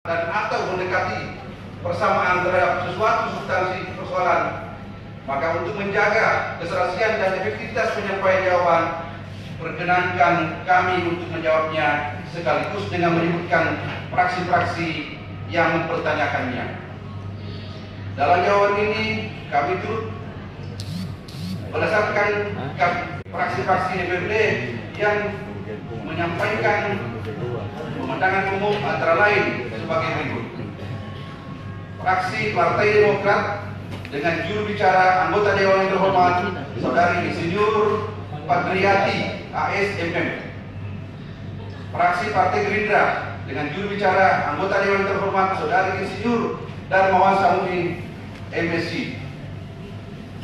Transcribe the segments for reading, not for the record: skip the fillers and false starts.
dan atau mendekati persamaan terhadap sesuatu substansi persoalan, maka untuk menjaga keserasian dan efektivitas penyampaian jawaban, perkenankan kami untuk menjawabnya sekaligus dengan menyebutkan fraksi-fraksi yang mempertanyakannya. Dalam jawaban ini kami turut berdasarkan fraksi-fraksi DPRD yang menyampaikan pemandangan umum antara lain sebagai berikut. Fraksi Partai Demokrat dengan juru bicara anggota Dewan yang terhormat Saudari Insinyur Padriati ASMM. Fraksi Partai Gerindra dengan juru bicara anggota Dewan yang terhormat Saudari Insinyur Darmawan Samudin MSc.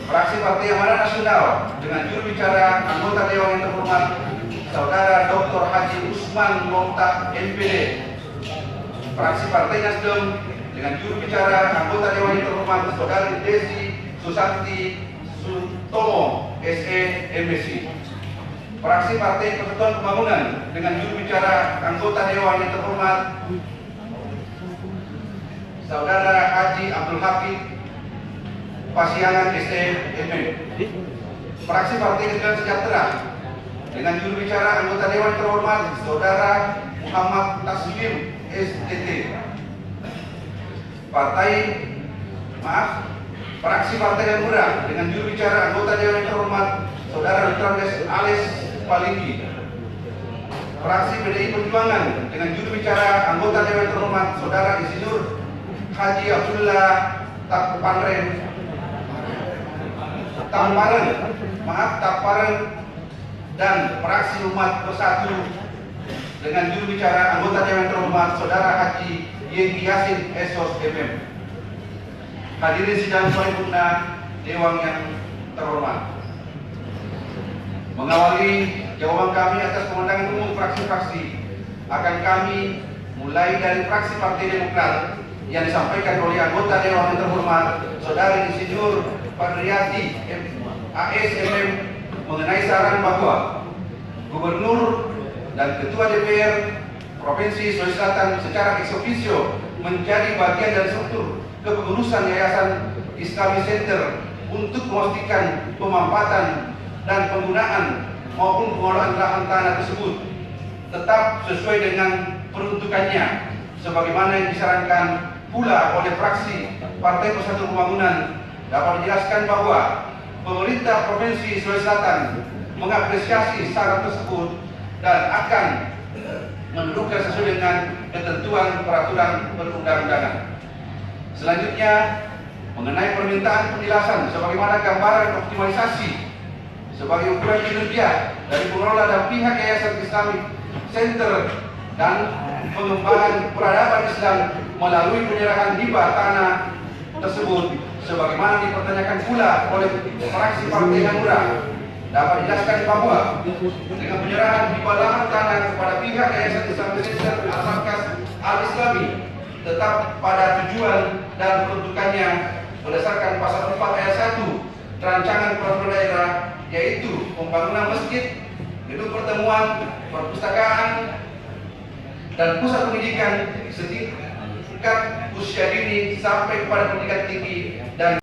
Fraksi Partai Amanat Nasional dengan juru bicara anggota Dewan yang terhormat Saudara Dr. Haji Usman Mokhtar MPD. Fraksi Partai Nasdem dengan juru bicara anggota Dewan yang terhormat Saudari Desi Susanti Sutomo SE MSc. Fraksi Partai Persatuan Pembangunan dengan juru bicara anggota Dewan yang terhormat Saudara Haji Abdul Hafid Pasiangan SE MM. Fraksi Partai Keadilan Sejahtera dengan juru bicara anggota Dewan terhormat Saudara Muhammad Taslim STT. Fraksi Partai Hanura dengan juru bicara anggota Dewan yang terhormat Saudara Dr. Ales Palinggi. Fraksi PDI Perjuangan dengan juru bicara anggota Dewan terhormat Saudara Insinyur Haji Abdullah Tamparen dan fraksi Umat Bersatu dengan juru bicara anggota Dewan terhormat Saudara Haji Yegi Yasin Esos MM. Hadirin sidang paripurna Dewan yang terhormat, mengawali jawaban kami atas pemandangan umum fraksi-fraksi, akan kami mulai dari fraksi Partai Demokrat yang disampaikan oleh anggota Dewan yang terhormat Saudari Insinyur Padriati ASMM mengenai saran bahwa Gubernur dan Ketua DPR Provinsi Sulawesi Selatan secara ex officio menjadi bagian dari struktur kepengurusan Yayasan Islamic Center untuk memastikan pemampatan dan penggunaan maupun pengelolaan lahan tanah tersebut tetap sesuai dengan peruntukannya sebagaimana yang disarankan pula oleh fraksi Partai Persatuan Pembangunan. Dapat dijelaskan bahwa pemerintah Provinsi Sulawesi Selatan mengapresiasi saran tersebut dan akan mendudukan sesuai dengan ketentuan peraturan perundang-undangan. Selanjutnya, mengenai permintaan penjelasan sebagaimana gambaran optimalisasi sebagai ukuran kinerja dari pengelola dan pihak Yayasan Islamic Center dan pengembangan peradaban Islam melalui penyerahan hibah tanah tersebut sebagaimana dipertanyakan pula oleh fraksi Partai Hanura. Dapat dijelaskan bahwa dengan penyerahan hibah lahan tanah kepada pihak Yayasan Islamic Center Al-Markaz Al-Islami tetap pada tujuan dan peruntukannya berdasarkan pasal 4 ayat 1 Rancangan Peraturan Daerah, yaitu pembangunan masjid, gedung pertemuan, perpustakaan, dan pusat pendidikan setingkat usia dini sampai kepada pendidikan tinggi dan